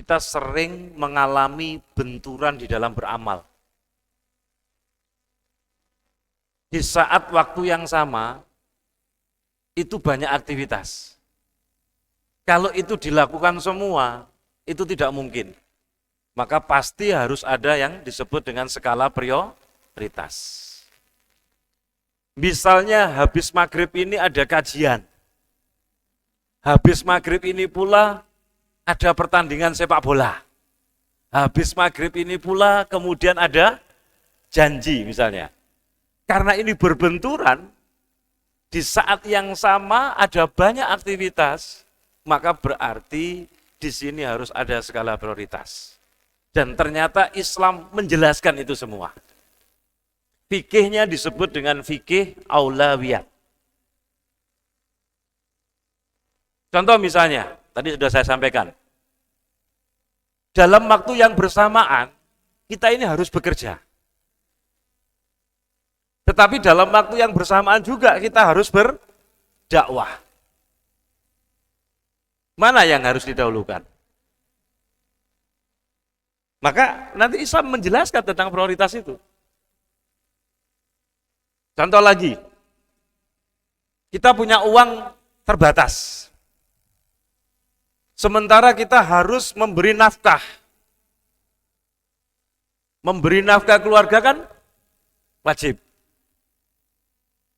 kita sering mengalami benturan di dalam beramal. Di saat waktu yang sama, itu banyak aktivitas. Kalau itu dilakukan semua, itu tidak mungkin. Maka pasti harus ada yang disebut dengan skala prioritas. Misalnya habis maghrib ini ada kajian. Habis maghrib ini pula ada pertandingan sepak bola. Habis maghrib ini pula kemudian ada janji misalnya. Karena ini berbenturan, di saat yang sama ada banyak aktivitas, maka berarti di sini harus ada skala prioritas. Dan ternyata Islam menjelaskan itu semua. Fikihnya disebut dengan fikih aulawiyat. Contoh misalnya, tadi sudah saya sampaikan. Dalam waktu yang bersamaan, kita ini harus bekerja. Tetapi dalam waktu yang bersamaan juga kita harus berdakwah. Mana yang harus didahulukan? Maka nanti Islam menjelaskan tentang prioritas itu. Contoh lagi, kita punya uang terbatas. Sementara kita harus memberi nafkah. Memberi nafkah keluarga kan wajib.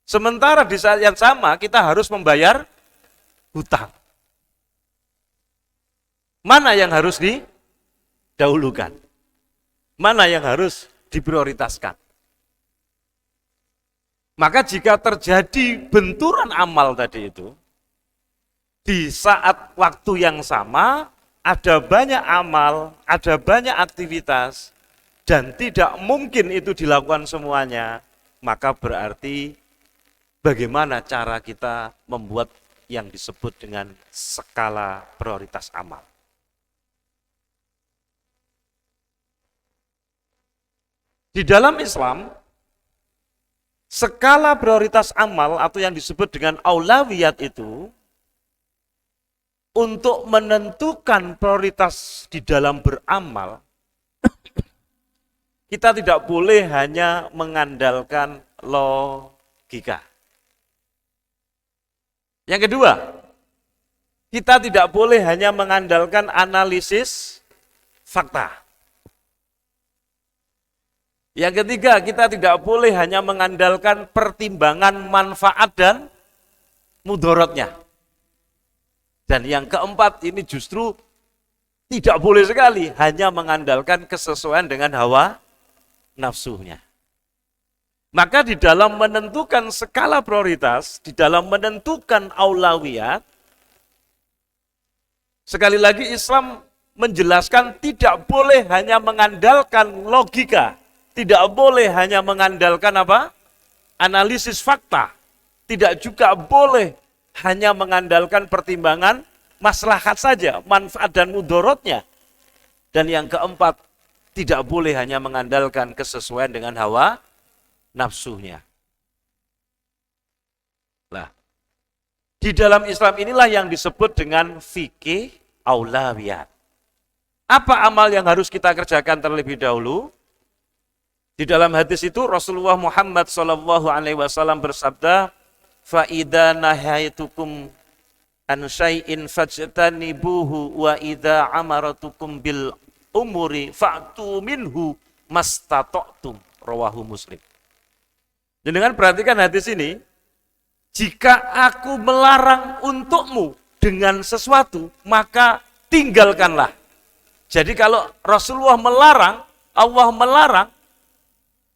Sementara di saat yang sama kita harus membayar hutang. Mana yang harus didahulukan? Mana yang harus diprioritaskan? Maka jika terjadi benturan amal tadi itu, di saat waktu yang sama, ada banyak amal, ada banyak aktivitas, dan tidak mungkin itu dilakukan semuanya, maka berarti bagaimana cara kita membuat yang disebut dengan skala prioritas amal. Di dalam Islam, skala prioritas amal atau yang disebut dengan aulawiyat itu untuk menentukan prioritas di dalam beramal, kita tidak boleh hanya mengandalkan logika. Yang kedua, kita tidak boleh hanya mengandalkan analisis fakta. Yang ketiga, kita tidak boleh hanya mengandalkan pertimbangan manfaat dan mudorotnya. Dan yang keempat, ini justru tidak boleh sekali hanya mengandalkan kesesuaian dengan hawa nafsunya. Maka di dalam menentukan skala prioritas, di dalam menentukan aulawiyat, sekali lagi Islam menjelaskan tidak boleh hanya mengandalkan logika, tidak boleh hanya mengandalkan apa? Analisis fakta. Tidak juga boleh hanya mengandalkan pertimbangan maslahat saja, manfaat dan mudorotnya. Dan yang keempat, tidak boleh hanya mengandalkan kesesuaian dengan hawa nafsunya. Nah, di dalam Islam inilah yang disebut dengan fikih aulawiyat. Apa amal yang harus kita kerjakan terlebih dahulu? Di dalam hadis itu Rasulullah Muhammad SAW bersabda, "Fa'idha nahaitukum an syai'in fajtanibuhu wa idza amaratukum bil umuri fa'tu minhu mastata'tum." Rawahu Muslim. Dengan perhatikan hadis ini, jika aku melarang untukmu dengan sesuatu, maka tinggalkanlah. Jadi kalau Rasulullah melarang, Allah melarang,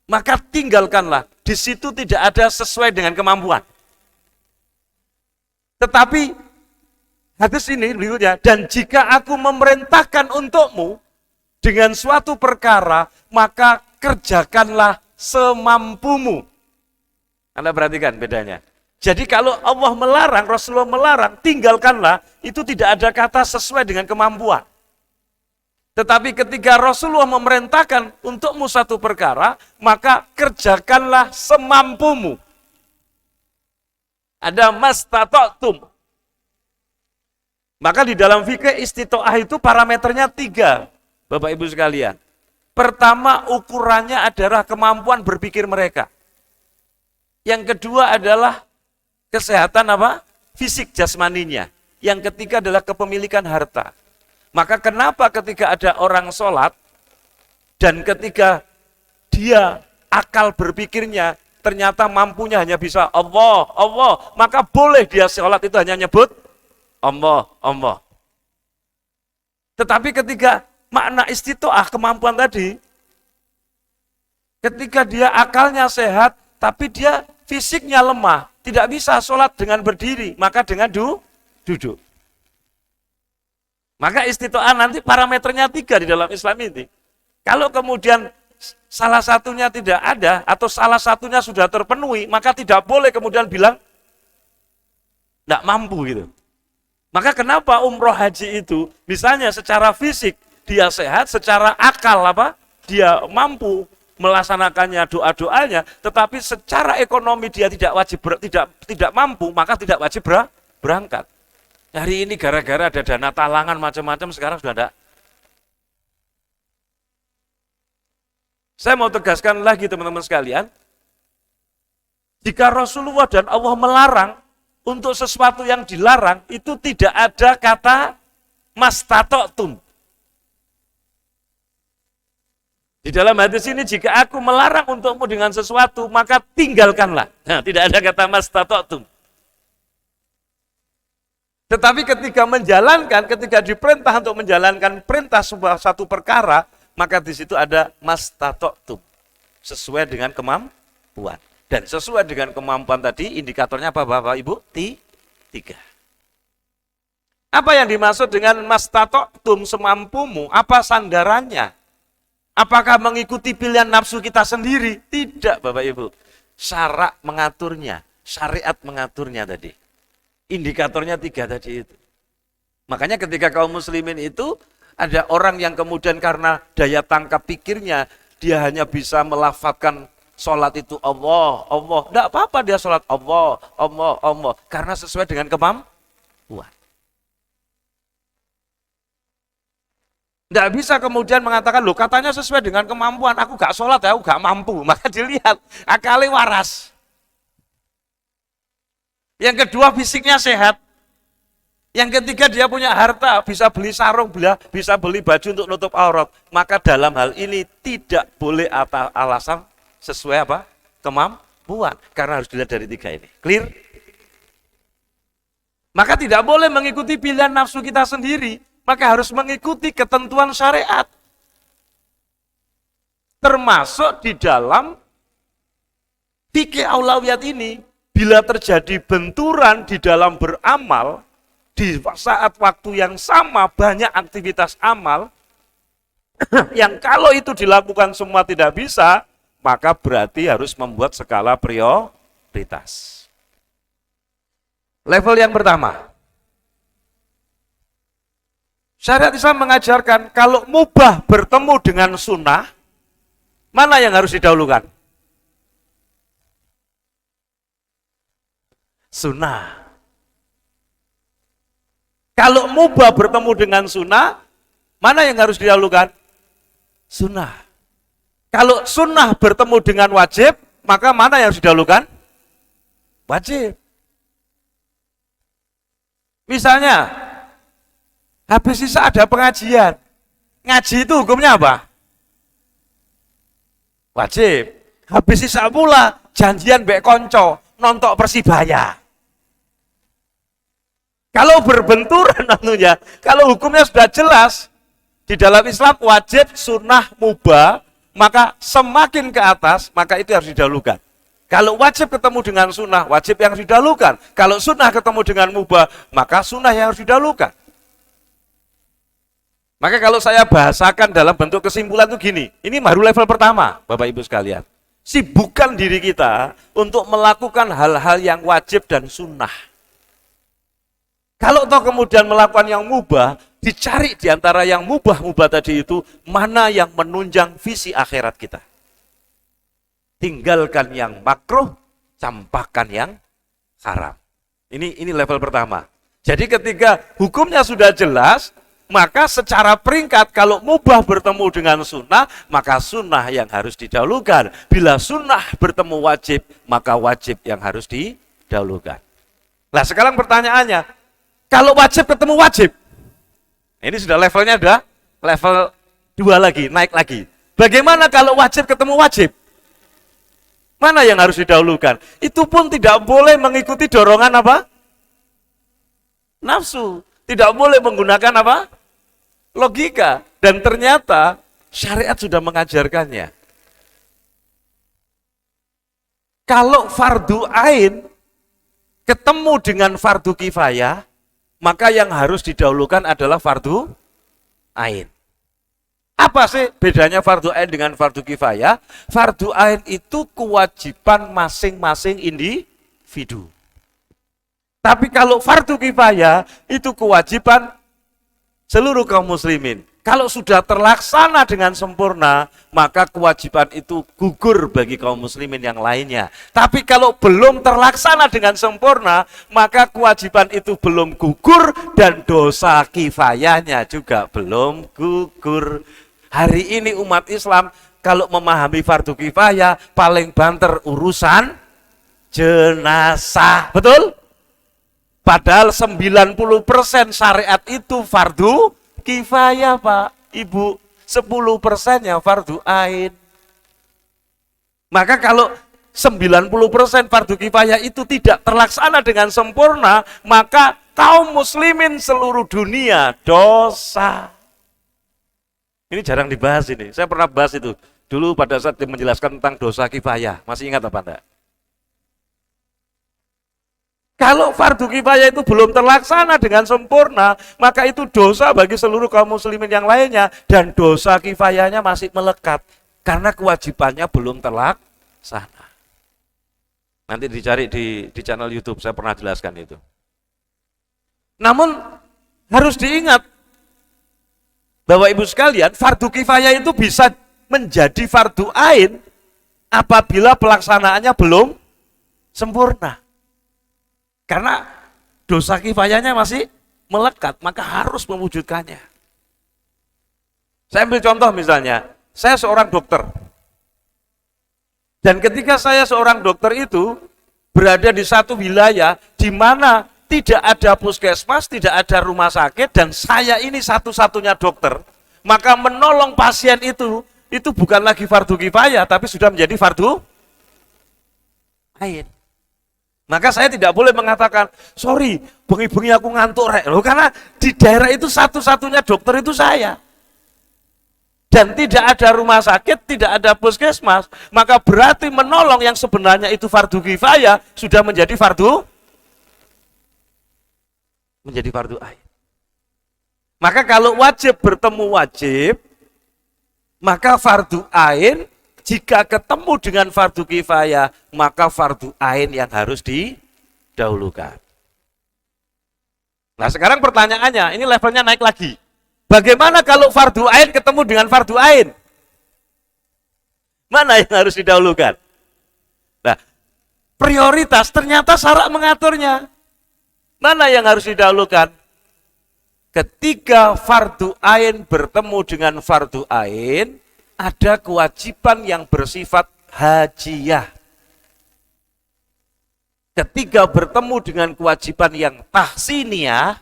maka tinggalkanlah. Di situ tidak ada sesuai dengan kemampuan. Tetapi hadis ini berikutnya, dan jika aku memerintahkan untukmu dengan suatu perkara, maka kerjakanlah semampumu. Anda perhatikan bedanya. Jadi kalau Allah melarang, Rasulullah melarang, tinggalkanlah, itu tidak ada kata sesuai dengan kemampuan. Tetapi ketika Rasulullah memerintahkan untukmu satu perkara, maka kerjakanlah semampumu. Ada mastata'tum. Maka di dalam fikih istitoah itu parameternya 3, Bapak Ibu sekalian. Pertama, ukurannya adalah kemampuan berpikir mereka. Yang kedua adalah kesehatan apa? Fisik jasmaninya. Yang ketiga adalah kepemilikan harta. Maka kenapa ketika ada orang sholat dan ketika dia akal berpikirnya ternyata mampunya hanya bisa Allah, Allah, maka boleh dia sholat itu hanya nyebut Allah, Allah. Tetapi ketika makna istitoah kemampuan tadi, ketika dia akalnya sehat, tapi dia fisiknya lemah, tidak bisa sholat dengan berdiri, maka dengan duduk. Maka istitoah nanti parameternya 3 di dalam Islam ini. Kalau kemudian salah satunya tidak ada, atau salah satunya sudah terpenuhi, maka tidak boleh kemudian bilang tidak mampu gitu. Maka kenapa umroh haji itu, misalnya secara fisik dia sehat, secara akal dia mampu melaksanakannya doa-doanya, tetapi secara ekonomi dia tidak wajib tidak mampu, maka tidak wajib berangkat. Hari ini gara-gara ada dana talangan macam-macam sekarang sudah ada. Saya mau tegaskan lagi teman-teman sekalian, jika Rasulullah dan Allah melarang untuk sesuatu yang dilarang, itu tidak ada kata mastata'tum. Di dalam hadis ini, jika aku melarang untukmu dengan sesuatu, maka tinggalkanlah. Nah, tidak ada kata mastata'tum. Tetapi ketika menjalankan, ketika diperintah untuk menjalankan perintah satu perkara, maka di situ ada mastata'tum. Sesuai dengan kemampuan. Dan sesuai dengan kemampuan tadi, indikatornya apa Bapak Ibu? 3. Apa yang dimaksud dengan mastata'tum semampumu? Apa sandarannya? Apakah mengikuti pilihan nafsu kita sendiri? Tidak Bapak Ibu. Syarak mengaturnya, syariat mengaturnya tadi. Indikatornya 3 tadi itu. Makanya ketika kaum muslimin itu, ada orang yang kemudian karena daya tangkap pikirnya, dia hanya bisa melafadzkan sholat itu Allah, Allah. Tidak apa-apa dia sholat Allah, Allah, Allah. Karena sesuai dengan kemampuan. Tidak bisa kemudian mengatakan, loh katanya sesuai dengan kemampuan, aku gak sholat ya, aku gak mampu. Maka dilihat, akalnya waras. Yang kedua fisiknya sehat. Yang ketiga dia punya harta, bisa beli sarung, bisa beli baju untuk nutup aurat. Maka dalam hal ini tidak boleh alasan sesuai apa? Kemampuan. Karena harus dilihat dari 3 ini. Clear? Maka tidak boleh mengikuti pilihan nafsu kita sendiri. Maka harus mengikuti ketentuan syariat. Termasuk di dalam fikih aulawiyat ini. Bila terjadi benturan di dalam beramal, di saat waktu yang sama banyak aktivitas amal, yang kalau itu dilakukan semua tidak bisa, maka berarti harus membuat skala prioritas. Level yang pertama, syariat Islam mengajarkan kalau mubah bertemu dengan sunnah, mana yang harus didahulukan? Sunnah. Kalau mubah bertemu dengan sunnah, mana yang harus didahulukan? Sunnah. Kalau sunnah bertemu dengan wajib, maka mana yang harus didahulukan? Wajib. Misalnya, habis sisa ada pengajian. Ngaji itu hukumnya apa? Wajib. Habis sisa pula, janjian mbek konco, nonton Persibaya. Kalau berbenturan tentunya, kalau hukumnya sudah jelas, di dalam Islam wajib, sunnah, mubah, maka semakin ke atas, maka itu harus didahulukan. Kalau wajib ketemu dengan sunnah, wajib yang harus didahulukan. Kalau sunnah ketemu dengan mubah, maka sunnah yang harus didahulukan. Maka kalau saya bahasakan dalam bentuk kesimpulan itu gini, ini baru level pertama, Bapak Ibu sekalian. Sibukkan diri kita untuk melakukan hal-hal yang wajib dan sunnah. Kalau toh kemudian melakukan yang mubah, dicari di antara yang mubah-mubah tadi itu, mana yang menunjang visi akhirat kita. Tinggalkan yang makruh, campakkan yang haram. Ini level pertama. Jadi ketika hukumnya sudah jelas, maka secara peringkat kalau mubah bertemu dengan sunnah, maka sunnah yang harus didahulukan. Bila sunnah bertemu wajib, maka wajib yang harus didahulukan. Nah sekarang pertanyaannya, kalau wajib ketemu wajib, ini sudah levelnya udah level 2 lagi, naik lagi. Bagaimana kalau wajib ketemu wajib? Mana yang harus didahulukan? Itu pun tidak boleh mengikuti dorongan apa? Nafsu. Tidak boleh menggunakan apa? Logika. Dan ternyata syariat sudah mengajarkannya. Kalau fardu ain ketemu dengan fardu kifayah, maka yang harus didahulukan adalah fardu ain. Apa sih bedanya fardu ain dengan fardu kifayah? Fardu ain itu kewajiban masing-masing individu. Tapi kalau fardu kifayah itu kewajiban seluruh kaum muslimin. Kalau sudah terlaksana dengan sempurna, maka kewajiban itu gugur bagi kaum muslimin yang lainnya. Tapi kalau belum terlaksana dengan sempurna, maka kewajiban itu belum gugur dan dosa kifayahnya juga belum gugur. Hari ini umat Islam kalau memahami fardu kifayah paling banter urusan jenazah. Betul? Padahal 90% syariat itu fardu kifayah, Pak, Ibu. 10%-nya fardu ain. Maka kalau 90% fardu kifayah itu tidak terlaksana dengan sempurna, maka kaum muslimin seluruh dunia dosa. Ini jarang dibahas ini. Saya pernah bahas itu dulu pada saat dia menjelaskan tentang dosa kifayah. Masih ingat apa enggak? Kalau fardu kifayah itu belum terlaksana dengan sempurna, maka itu dosa bagi seluruh kaum muslimin yang lainnya. Dan dosa kifayahnya masih melekat, karena kewajibannya belum terlaksana. Nanti dicari di channel YouTube, saya pernah jelaskan itu. Namun, harus diingat, Bapak Ibu sekalian, fardu kifayah itu bisa menjadi fardu ain, apabila pelaksanaannya belum sempurna. Karena dosa kifayahnya masih melekat, maka harus mewujudkannya. Saya ambil contoh misalnya, saya seorang dokter. Dan ketika saya seorang dokter itu berada di satu wilayah di mana tidak ada puskesmas, tidak ada rumah sakit, dan saya ini satu-satunya dokter, maka menolong pasien itu bukan lagi fardu kifayah, tapi sudah menjadi fardu ain. Maka saya tidak boleh mengatakan, sorry, bengi-bengi aku ngantuk rek. Loh, karena di daerah itu satu-satunya dokter itu saya. Dan tidak ada rumah sakit, tidak ada puskesmas. Maka berarti menolong yang sebenarnya itu fardu kifayah sudah menjadi fardu ain. Maka kalau wajib bertemu wajib, maka fardu ain jika ketemu dengan fardu kifayah, maka fardu ain yang harus didahulukan. Nah sekarang pertanyaannya, ini levelnya naik lagi. Bagaimana kalau fardu ain ketemu dengan fardu ain? Mana yang harus didahulukan? Nah, prioritas ternyata syarak mengaturnya. Mana yang harus didahulukan? Ketika fardu ain bertemu dengan fardu ain, ada kewajiban yang bersifat hajiyah. Ketika bertemu dengan kewajiban yang tahsiniyah,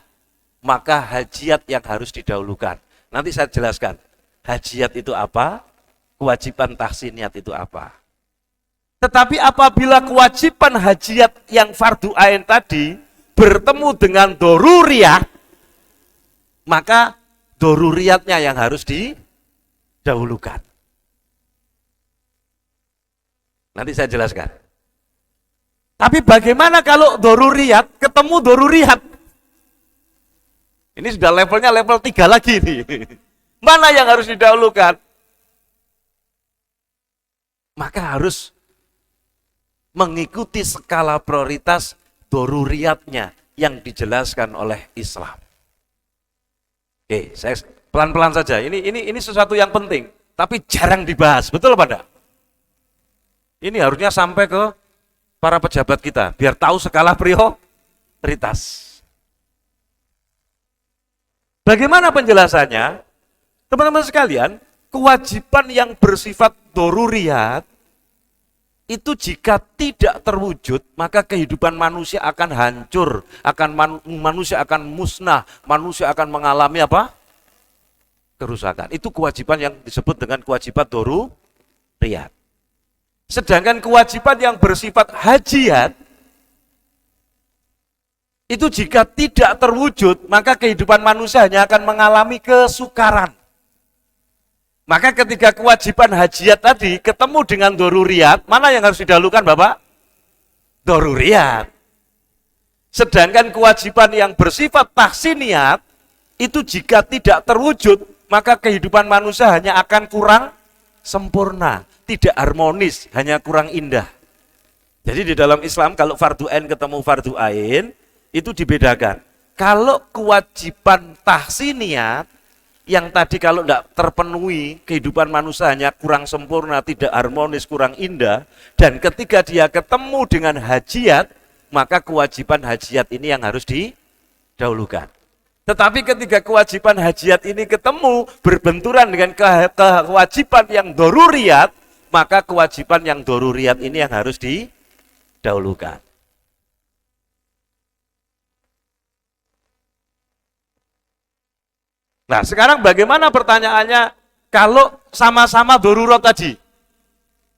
maka hajiat yang harus didahulukan. Nanti saya jelaskan, hajiat itu apa, kewajiban tahsiniyat itu apa. Tetapi apabila kewajiban hajiat yang fardu ain tadi bertemu dengan doruriyah, maka doruriyatnya yang harus didahulukan. Nanti saya jelaskan. Tapi bagaimana kalau doruriyat ketemu doruriyat? Ini sudah levelnya level 3 lagi nih. Mana yang harus didahulukan? Maka harus mengikuti skala prioritas doruriyatnya yang dijelaskan oleh Islam. Oke, saya pelan-pelan saja. Ini sesuatu yang penting, tapi jarang dibahas. Betul apa enggak? Ini harusnya sampai ke para pejabat kita, biar tahu skala prioritas. Bagaimana penjelasannya? Teman-teman sekalian, kewajiban yang bersifat doruriyat itu jika tidak terwujud, maka kehidupan manusia akan hancur, manusia akan musnah, manusia akan mengalami apa? Kerusakan. Itu kewajiban yang disebut dengan kewajiban doruriyat. Sedangkan kewajiban yang bersifat hajiat, itu jika tidak terwujud, maka kehidupan manusia hanya akan mengalami kesukaran. Maka ketika kewajiban hajiat tadi ketemu dengan doruriyat, mana yang harus didahulukan Bapak? Doruriyat. Sedangkan kewajiban yang bersifat tahsiniyat, itu jika tidak terwujud, maka kehidupan manusia hanya akan kurang sempurna, tidak harmonis, hanya kurang indah. Jadi di dalam Islam kalau fardu ain ketemu fardu ain, itu dibedakan. Kalau kewajiban tahsiniyat, yang tadi kalau tidak terpenuhi, kehidupan manusia hanya kurang sempurna, tidak harmonis, kurang indah. Dan ketika dia ketemu dengan hajiat, maka kewajiban hajiat ini yang harus didahulukan. Tetapi ketika kewajiban hajiat ini ketemu, berbenturan dengan kewajiban yang doruriyat, maka kewajiban yang doruriyat ini yang harus didahulukan. Nah, sekarang bagaimana pertanyaannya kalau sama-sama darurat tadi?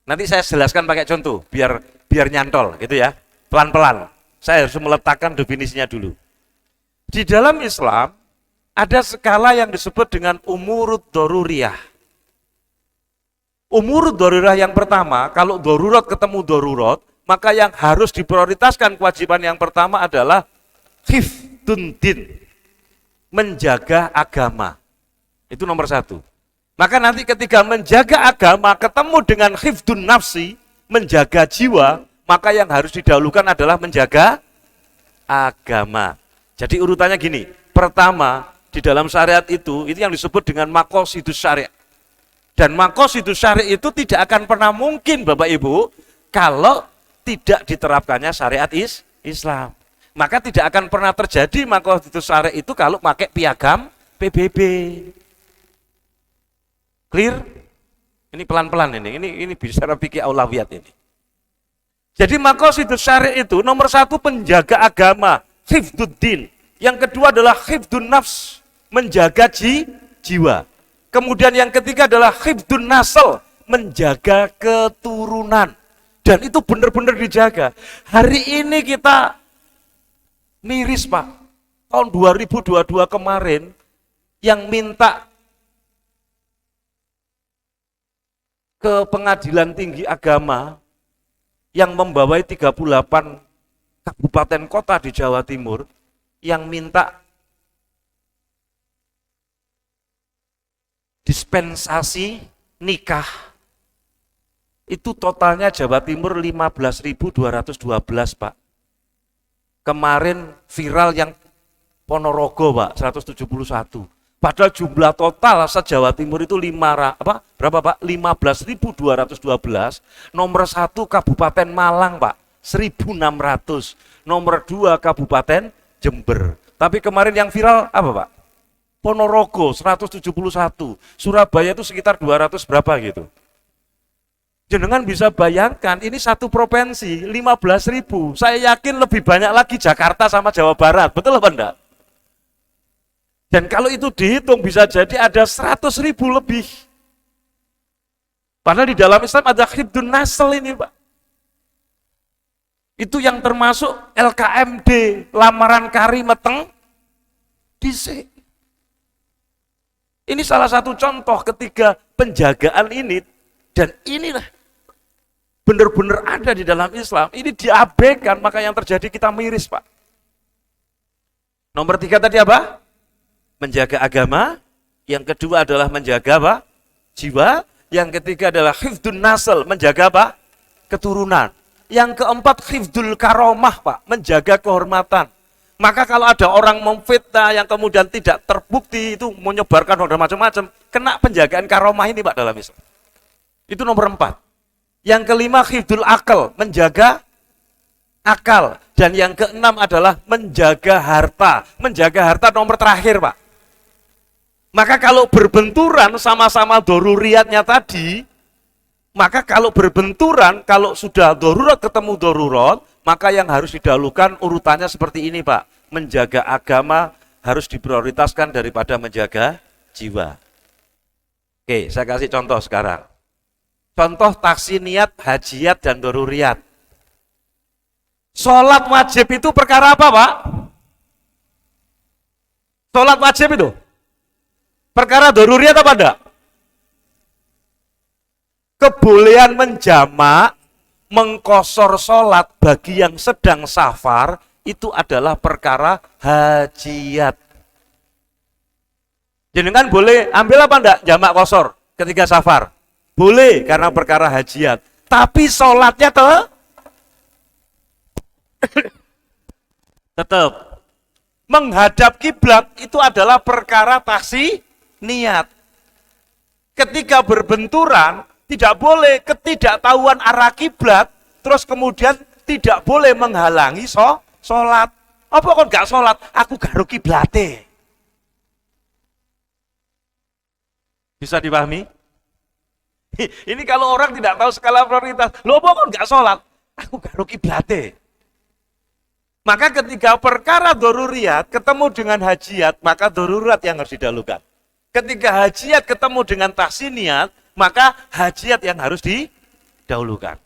Nanti saya jelaskan pakai contoh, biar nyantol gitu ya, pelan-pelan. Saya harus meletakkan definisinya dulu. Di dalam Islam, ada skala yang disebut dengan umurud daruriyah. Umurud daruriyah yang pertama, kalau darurat ketemu darurat, maka yang harus diprioritaskan kewajiban yang pertama adalah hifdun din, menjaga agama. Itu nomor satu. Maka nanti ketika menjaga agama ketemu dengan hifdun nafsi, menjaga jiwa, maka yang harus didahulukan adalah menjaga agama. Jadi urutannya gini, pertama di dalam syariat itu yang disebut dengan maqasidus syari'. Dan maqasidus syari' itu tidak akan pernah mungkin Bapak Ibu kalau tidak diterapkannya syariat Islam. Maka tidak akan pernah terjadi maqasidus syari' itu kalau pakai piagam PBB. Clear? Ini pelan-pelan ini bicara fikih aulawiyat ini. Jadi maqasidus syari' itu nomor satu penjaga agama, hifduddin. Yang kedua adalah hifdun nafs, menjaga jiwa. Kemudian yang ketiga adalah hifdun nasl, menjaga keturunan. Dan itu benar-benar dijaga. Hari ini kita miris Pak, tahun 2022 kemarin yang minta ke pengadilan tinggi agama yang membawai 38 kabupaten kota di Jawa Timur yang minta dispensasi nikah, itu totalnya Jawa Timur 15.212 Pak. Kemarin viral yang Ponorogo Pak, 171. Padahal jumlah total se-Jawa Timur itu 15.212. Nomor 1 Kabupaten Malang Pak, 1.600. Nomor 2 Kabupaten Jember. Tapi kemarin yang viral apa Pak? Ponorogo 171. Surabaya itu sekitar 200 berapa gitu. Jenengan bisa bayangkan, ini satu provinsi, 15.000. Saya yakin lebih banyak lagi Jakarta sama Jawa Barat. Betul apa enggak? Dan kalau itu dihitung bisa jadi ada 100.000 lebih. Padahal di dalam Islam ada hifdun nasl ini Pak. Itu yang termasuk LKMD, lamaran kari meteng dhisik. Ini salah satu contoh ketika penjagaan ini, dan inilah benar-benar ada di dalam Islam, ini diabaikan, maka yang terjadi kita miris Pak. Nomor 3 tadi apa? Menjaga agama. Yang kedua adalah menjaga apa? Jiwa. Yang ketiga adalah hifdun nasl, menjaga apa? Keturunan. Yang keempat hifdul karomah Pak, menjaga kehormatan. Maka kalau ada orang memfitnah yang kemudian tidak terbukti itu menyebarkan order macam-macam, kena penjagaan karomah ini Pak dalam Islam. Itu nomor 4. Yang kelima hifdul akal, menjaga akal. Dan yang keenam adalah menjaga harta. Menjaga harta nomor terakhir Pak. Maka kalau berbenturan sama-sama doruriyatnya tadi, maka kalau berbenturan, kalau sudah darurat ketemu darurat, maka yang harus didahulukan urutannya seperti ini Pak. Menjaga agama harus diprioritaskan daripada menjaga jiwa. Oke, saya kasih contoh sekarang. Contoh tahsiniyat, hajiyat, dan daruriyat. Sholat wajib itu perkara apa Pak? Sholat wajib itu perkara daruriyat apa enggak? Kebolehan menjamak, mengkosor sholat bagi yang sedang safar, itu adalah perkara hajiyat. Jenengan boleh ambil apa enggak jamak kosor ketika safar? Boleh, karena perkara hajiyat. Tapi sholatnya tetap menghadap kiblat itu adalah perkara tahsiniyat. Ketika berbenturan, tidak boleh ketidaktahuan arah kiblat, terus kemudian tidak boleh menghalangi sholat. Apa kok nggak sholat? Aku garu kiblate. Bisa dipahami? Ini kalau orang tidak tahu skala prioritas, loh kok nggak sholat? Aku garu kiblate. Maka ketika perkara daruriyat ketemu dengan hajiyat, maka darurat yang harus didahulukan. Ketika hajiyat ketemu dengan tahsiniyat, maka hajiyat yang harus didahulukan.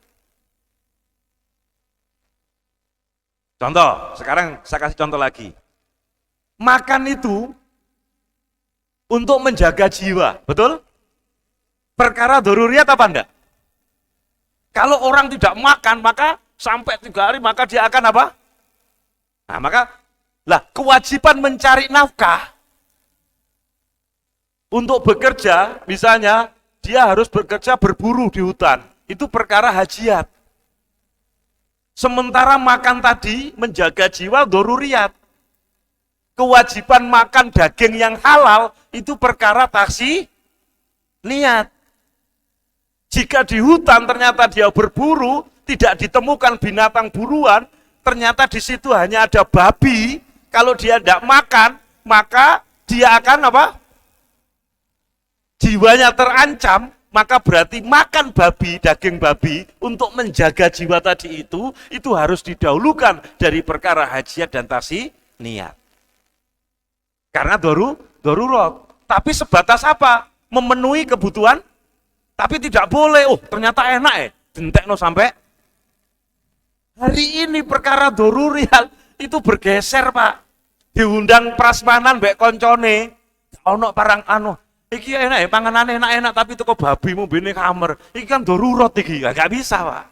Contoh, sekarang saya kasih contoh lagi. Makan itu untuk menjaga jiwa, betul? Perkara daruriyat apa enggak? Kalau orang tidak makan, maka sampai 3 hari, maka dia akan apa? Nah, maka kewajiban mencari nafkah untuk bekerja, misalnya dia harus bekerja berburu di hutan, itu perkara hajiyat. Sementara makan tadi menjaga jiwa daruriyat. Kewajiban makan daging yang halal itu perkara tahsiniyat. Jika di hutan ternyata dia berburu, tidak ditemukan binatang buruan, ternyata di situ hanya ada babi, kalau dia tidak makan, maka dia akan apa? Jiwanya terancam, maka berarti makan babi, daging babi, untuk menjaga jiwa tadi itu harus didahulukan dari perkara hajiyat dan tahsiniyat. Karena darurat. Tapi sebatas apa? Memenuhi kebutuhan, tapi tidak boleh, ternyata enak dentekno sampai. Hari ini perkara daruriyat itu bergeser Pak. Diundang prasmanan mbek koncone, ono parang iki enak panganan enak-enak tapi toko babi mobilnya kamar. Iki kan darurat iki, gak bisa Pak.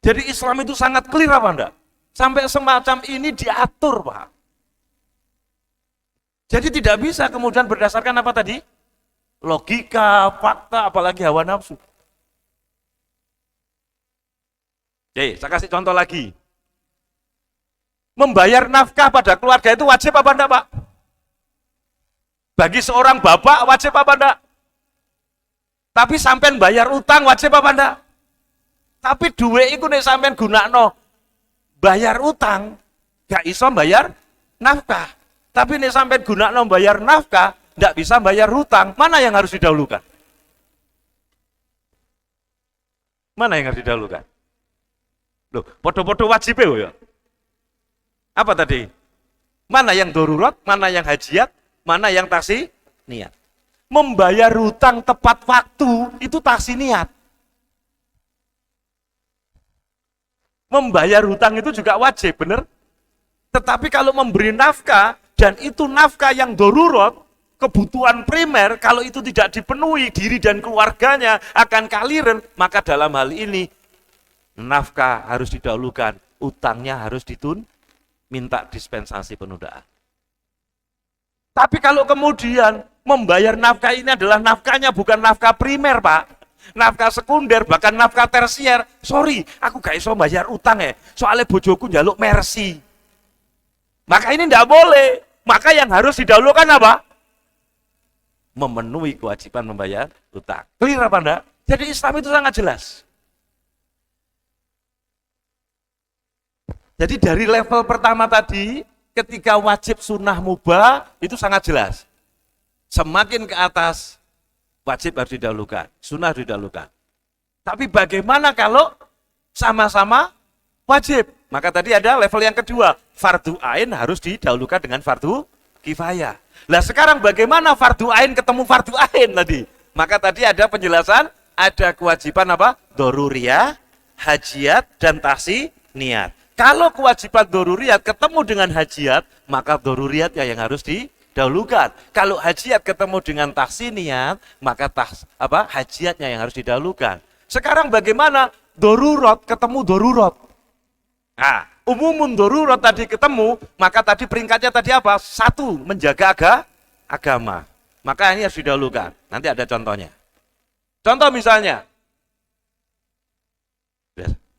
Jadi Islam itu sangat clear apa enggak? Sampai semacam ini diatur Pak. Jadi tidak bisa kemudian berdasarkan apa tadi? Logika, fakta, apalagi hawa nafsu. Oke, saya kasih contoh lagi. Membayar nafkah pada keluarga itu wajib apa enggak, Pak? Bagi seorang bapak wajib apa enggak? Tapi sampean bayar utang wajib apa enggak? Tapi duit itu nek sampean gunakno bayar utang, gak iso bayar nafkah. Tapi nek sampean gunakno bayar nafkah, enggak bisa bayar hutang. Mana yang harus didahulukan? Mana yang harus didahulukan? Loh, podo-podo wajib ya. Apa tadi? Mana yang darurat, mana yang hajiyat, mana yang tahsiniyat. Membayar hutang tepat waktu itu tahsiniyat. Membayar hutang itu juga wajib, benar? Tetapi kalau memberi nafkah dan itu nafkah yang darurat, kebutuhan primer, kalau itu tidak dipenuhi, diri dan keluarganya akan kaliren, maka dalam hal ini nafkah harus didahulukan, utangnya harus minta dispensasi penundaan. Tapi kalau kemudian membayar nafkah ini adalah nafkahnya bukan nafkah primer, Pak. Nafkah sekunder, bahkan nafkah tersier. Sorry, aku gak iso bayar utang soalnya bojoku njaluk mercy. Maka ini tidak boleh. Maka yang harus didahulukan apa? Memenuhi kewajiban membayar utang. Clear apa enggak? Jadi Islam itu sangat jelas. Jadi dari level pertama tadi, ketika wajib sunnah mubah itu sangat jelas. Semakin ke atas wajib harus didahulukan, sunnah harus didahulukan. Tapi bagaimana kalau sama-sama wajib? Maka tadi ada level yang kedua, fardu ain harus didahulukan dengan fardu kifayah. Lah sekarang bagaimana fardu ain ketemu fardu ain tadi? Maka tadi ada penjelasan, ada kewajiban apa? Doruriyah, hajiat, dan tahsiniyat. Kalau kewajiban doruriyat ketemu dengan hajiat, maka doruriyatnya yang harus didahulukan. Kalau hajiat ketemu dengan tahsiniyat, maka hajiatnya yang harus didahulukan. Sekarang bagaimana dorurat ketemu dorurat? Nah, umumun dorurat tadi ketemu, maka tadi peringkatnya tadi apa? Satu, menjaga agama. Maka ini harus didahulukan. Nanti ada contohnya. Contoh misalnya,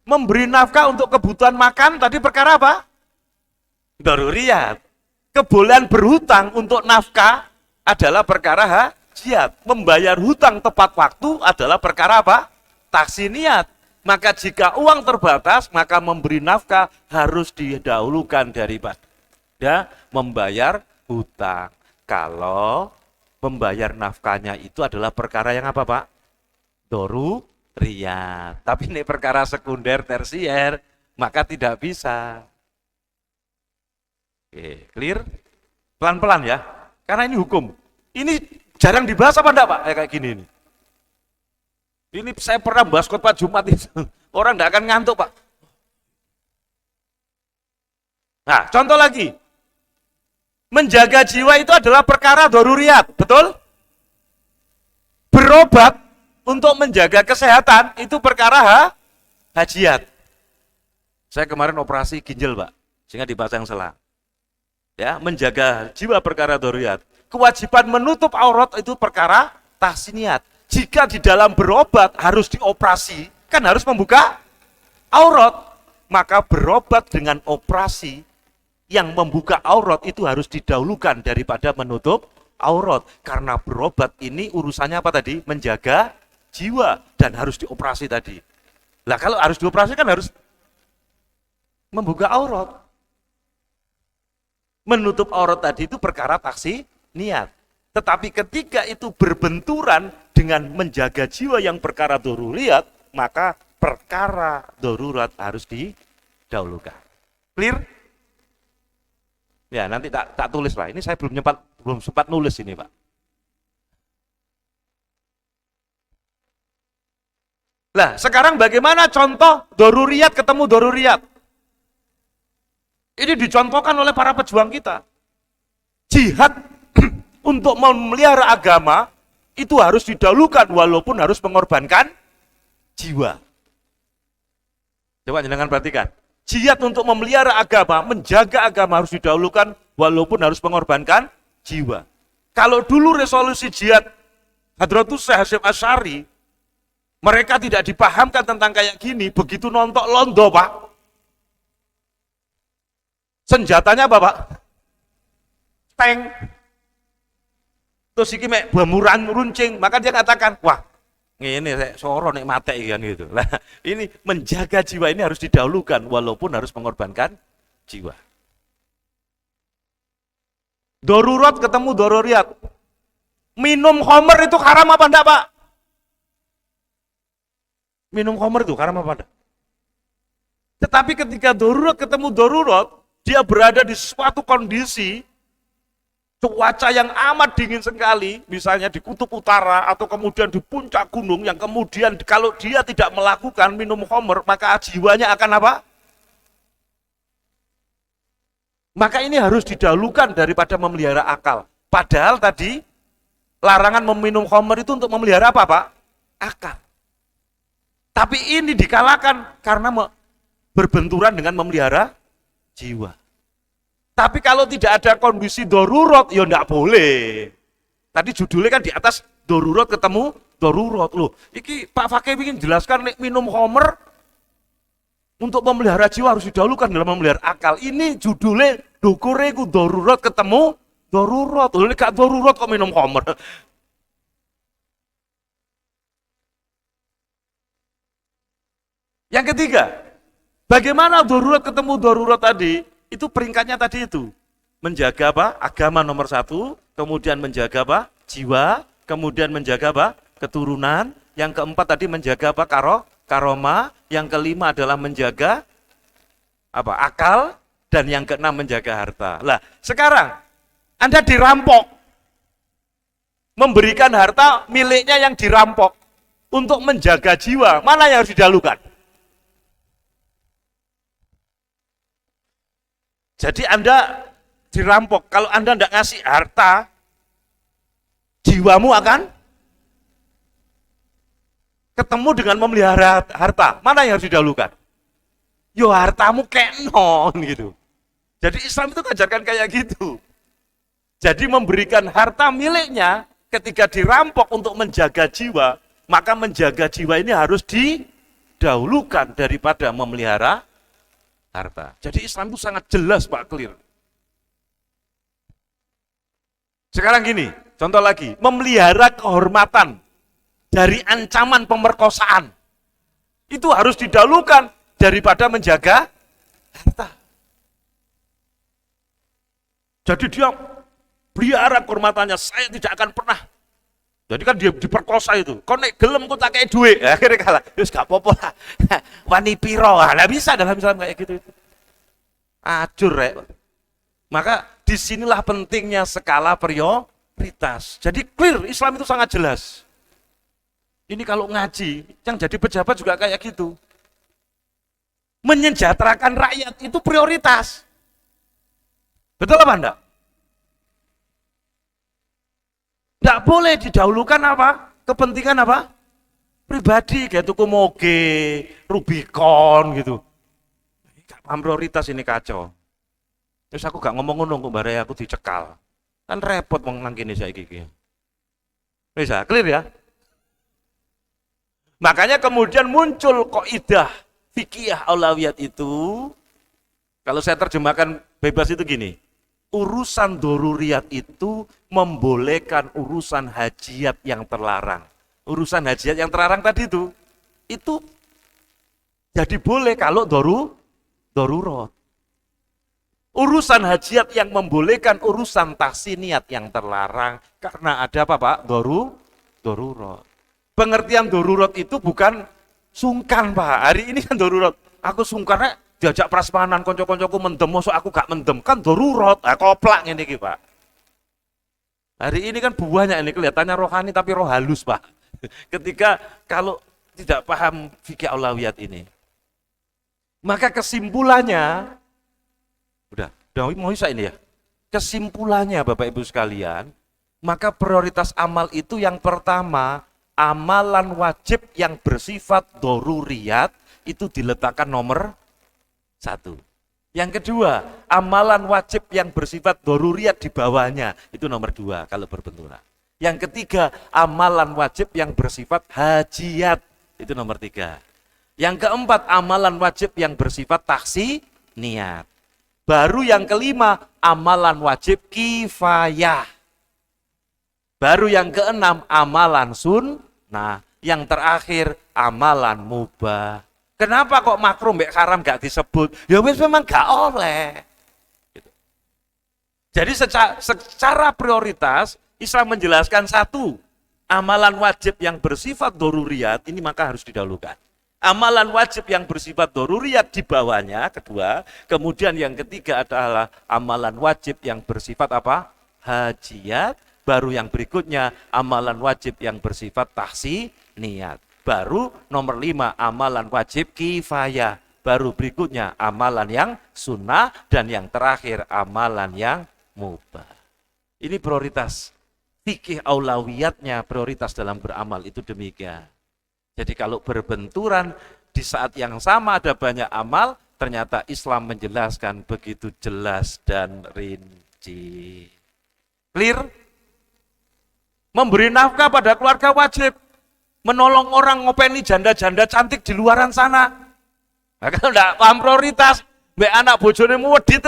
memberi nafkah untuk kebutuhan makan tadi perkara apa? Daruriyat. Kebolehan berhutang untuk nafkah adalah perkara hajiat. Membayar hutang tepat waktu adalah perkara apa? Tahsiniyat. Maka jika uang terbatas, maka memberi nafkah harus didahulukan daripada membayar hutang. Kalau membayar nafkahnya itu adalah perkara yang apa, Pak? Doruriyat. Tapi ini perkara sekunder, tersier, maka tidak bisa. Oke, clear? Pelan-pelan ya, karena ini hukum. Ini jarang dibahas apa enggak, Pak? Kayak gini ini. Ini saya pernah bahas khotbah Jumat itu. Orang enggak akan ngantuk, Pak. Nah, contoh lagi. Menjaga jiwa itu adalah perkara doruriyat, betul? Berobat untuk menjaga kesehatan itu perkara hajiat. Saya kemarin operasi ginjal, Pak, sehingga dipasang selang. Ya, menjaga jiwa perkara doruriyat. Kewajiban menutup aurat itu perkara tahsiniyat. Jika di dalam berobat harus dioperasi, kan harus membuka aurat. Maka berobat dengan operasi yang membuka aurat itu harus didahulukan daripada menutup aurat. Karena berobat ini urusannya apa tadi? Menjaga jiwa dan harus dioperasi tadi. Lah kalau harus dioperasi kan harus membuka aurat. Menutup aurat tadi itu perkara tahsiniyat. Tetapi ketika itu berbenturan dengan menjaga jiwa yang perkara doruriyat, maka perkara darurat harus didahulukan. Clear? Ya, nanti tak tulis, Pak. Ini saya belum sempat nulis ini, Pak. Lah, sekarang bagaimana contoh doruriyat ketemu doruriyat? Ini dicontohkan oleh para pejuang kita. Jihad untuk memelihara agama itu harus didahulukan walaupun harus mengorbankan jiwa. Coba jangan perhatikan. Jihad untuk memelihara agama, menjaga agama harus didahulukan walaupun harus mengorbankan jiwa. Kalau dulu resolusi jihad Hadratus Syekh Hasyim Asy'ari, mereka tidak dipahamkan tentang kayak gini, begitu nontok londo, Pak. Senjatanya apa, Pak? Tank. Terus iki mek bamuran runcing, maka dia katakan, wah, ini saya soro nek mate kan gitu. Lah, ini menjaga jiwa ini harus didahulukan walaupun harus mengorbankan jiwa. Darurat ketemu doruriyat. Minum khamr itu haram apa enggak, Pak? Minum khamr itu haram apa enggak? Tetapi ketika darurat ketemu darurat, dia berada di suatu kondisi cuaca yang amat dingin sekali, misalnya di kutub utara atau kemudian di puncak gunung, yang kemudian kalau dia tidak melakukan minum khamr, maka jiwanya akan apa? Maka ini harus didahulukan daripada memelihara akal. Padahal tadi larangan meminum khamr itu untuk memelihara apa, Pak? Akal. Tapi ini dikalahkan karena berbenturan dengan memelihara jiwa. Tapi kalau tidak ada kondisi darurat, ya enggak boleh. Tadi judulnya kan di atas darurat ketemu darurat. Loh, iki Pak Fakih ingin jelaskan nek minum khamr untuk memelihara jiwa harus didahulukan dalam memelihara akal. Ini judulnya dukure ku darurat ketemu darurat. Loh, nek gak darurat kok minum khamr. Yang ketiga, bagaimana darurat ketemu darurat tadi? Itu peringkatnya tadi itu. menjaga apa? Agama nomor satu, kemudian menjaga apa? Jiwa, kemudian menjaga apa? Keturunan, yang keempat tadi menjaga apa? Karoma, yang kelima adalah menjaga apa? Akal, dan yang keenam menjaga harta. Lah, sekarang Anda dirampok, memberikan harta miliknya yang dirampok untuk menjaga jiwa, mana yang harus didahulukan? Jadi Anda dirampok, kalau Anda tidak ngasih harta, jiwamu akan ketemu dengan memelihara harta. Mana yang harus didahulukan? Yo hartamu kenon gitu. Jadi Islam itu ngajarkan kayak gitu. Jadi memberikan harta miliknya ketika dirampok untuk menjaga jiwa, maka menjaga jiwa ini harus didahulukan daripada memelihara harta. Jadi Islam itu sangat jelas Pak, clear. Sekarang gini, contoh lagi, memelihara kehormatan dari ancaman pemerkosaan. Itu harus didahulukan daripada menjaga harta. Jadi dia pelihara kehormatannya, saya tidak akan pernah. Jadi kan dia diperkosa itu. Kau nek gelem kau tak kayak duit. Akhirnya kalah. Terus gak apa-apa lah. Wani piro. Nggak bisa dalam Islam kayak gitu. Acur ya. Maka disinilah pentingnya skala prioritas. Jadi clear, Islam itu sangat jelas. Ini kalau ngaji, yang jadi pejabat juga kayak gitu. Menyejahterakan rakyat itu prioritas. Betul apa enggak? Enggak boleh didahulukan apa? Kepentingan apa? Pribadi, kayak tuku moge, Rubicon gitu. Ini prioritas, ini kacau. Terus aku gak ngomong ngono kok bare aku dicekal. Kan repot wong nang kene saiki iki. Bisa clear ya? Makanya kemudian muncul kaidah fikih aulawiyat itu. Kalau saya terjemahkan bebas itu gini. Urusan doruriyat itu membolehkan urusan hajiat yang terlarang. Urusan hajiat yang terlarang tadi itu jadi boleh kalau darurat. Urusan hajiat yang membolehkan urusan tahsiniyat yang terlarang karena ada apa Pak? Darurat. Pengertian darurat itu bukan sungkan Pak. Hari ini kan darurat. Aku sungkan diajak prasmanan konco-koncoku mendem, mosok aku gak mendem. Kan darurat. Koplak ini Pak. Hari ini kan banyak ini kelihatannya rohani tapi roh halus Pak. Ketika kalau tidak paham fikih aulawiyat ini. Maka kesimpulannya udah mau bisa ini ya. Kesimpulannya Bapak Ibu sekalian, maka prioritas amal itu yang pertama, amalan wajib yang bersifat doruriyat itu diletakkan nomor 1. Yang kedua, amalan wajib yang bersifat doruriyat di bawahnya itu nomor 2 kalau berbenturan. Yang ketiga, amalan wajib yang bersifat hajiat itu nomor 3. Yang keempat, amalan wajib yang bersifat tahsiniyat. Baru yang kelima, amalan wajib kifayah. Baru yang keenam, amalan sunnah. Yang terakhir, amalan mubah. Kenapa kok makruh mbek haram gak disebut? Ya wis memang gak oleh. Gitu. Jadi secara prioritas, Islam menjelaskan satu, amalan wajib yang bersifat doruriyat, ini maka harus didahulukan. Amalan wajib yang bersifat doruriyat di bawahnya, kedua. Kemudian yang ketiga adalah amalan wajib yang bersifat apa? Hajiat. Baru yang berikutnya amalan wajib yang bersifat tahsiniyat. Baru nomor 5 amalan wajib kifayah. Baru berikutnya amalan yang sunnah. Dan yang terakhir amalan yang mubah. Ini prioritas. Fikih aulawiyatnya prioritas dalam beramal itu demikian. Jadi kalau berbenturan di saat yang sama ada banyak amal, ternyata Islam menjelaskan begitu jelas dan rinci. Clear? Memberi nafkah pada keluarga wajib. Menolong orang ngopeni janda-janda cantik di luaran sana. Nah, kalau enggak paham prioritas, mbak anak bojone muwedit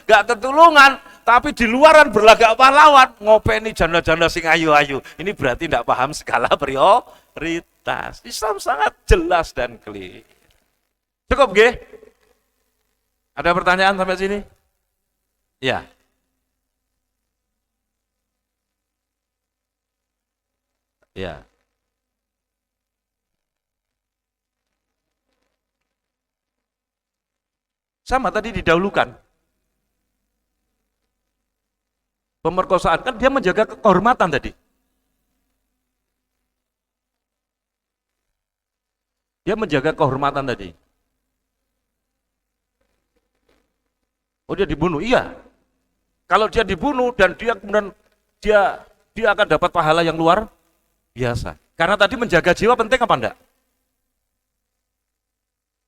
gak ketulungan, tapi di luaran berlagak pahlawan, ngopeni janda-janda sing ayu-ayu. Ini berarti enggak paham skala prioritas. Islam sangat jelas dan clear. Cukup nggih? Ada pertanyaan sampai sini? Ya. Ya. Sama tadi didahulukan. Pemerkosaan kan dia menjaga kehormatan tadi. Dia menjaga kehormatan tadi. Oh dia dibunuh, iya. Kalau dia dibunuh dan dia kemudian dia akan dapat pahala yang luar biasa. Karena tadi menjaga jiwa penting apa enggak?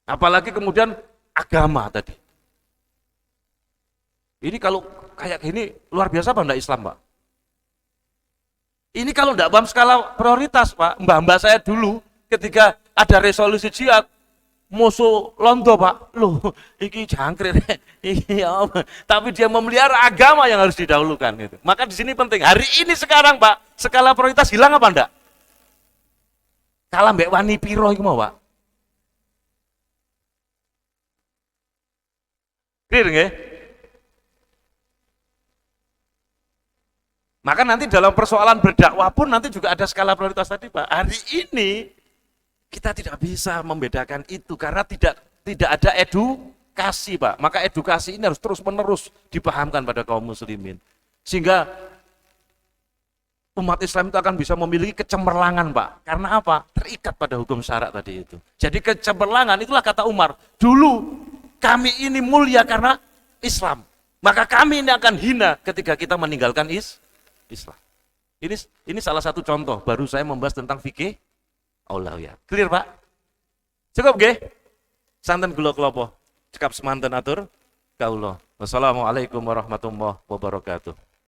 Apalagi kemudian agama tadi. Ini kalau kayak gini luar biasa apa enggak Islam, Pak? Ini kalau enggak paham skala prioritas, Pak. Mbah-mbah saya dulu ketika ada resolusi jihad, musuh londo, Pak. Loh, iki jangkrik. Iki apa? Tapi dia memelihara agama yang harus didahulukan gitu. Maka di sini penting. Hari ini sekarang, Pak, skala prioritas hilang apa enggak? Kalah mbek wani piro iku mau, Pak? Clear nggih? Maka nanti dalam persoalan berdakwah pun nanti juga ada skala prioritas tadi, Pak. Hari ini kita tidak bisa membedakan itu karena tidak ada edukasi, Pak. Maka edukasi ini harus terus-menerus dipahamkan pada kaum muslimin. Sehingga umat Islam itu akan bisa memiliki kecemerlangan, Pak. Karena apa? Terikat pada hukum syarak tadi itu. Jadi kecemerlangan itulah kata Umar. Dulu kami ini mulia karena Islam. Maka kami ini akan hina ketika kita meninggalkan Islam. Ini salah satu contoh. Baru saya membahas tentang fikih aulawiyat. Clear, Pak? Cukup nggih? Santen kula klopo. Cekap semanten atur kaula. Wassalamualaikum warahmatullahi wabarakatuh.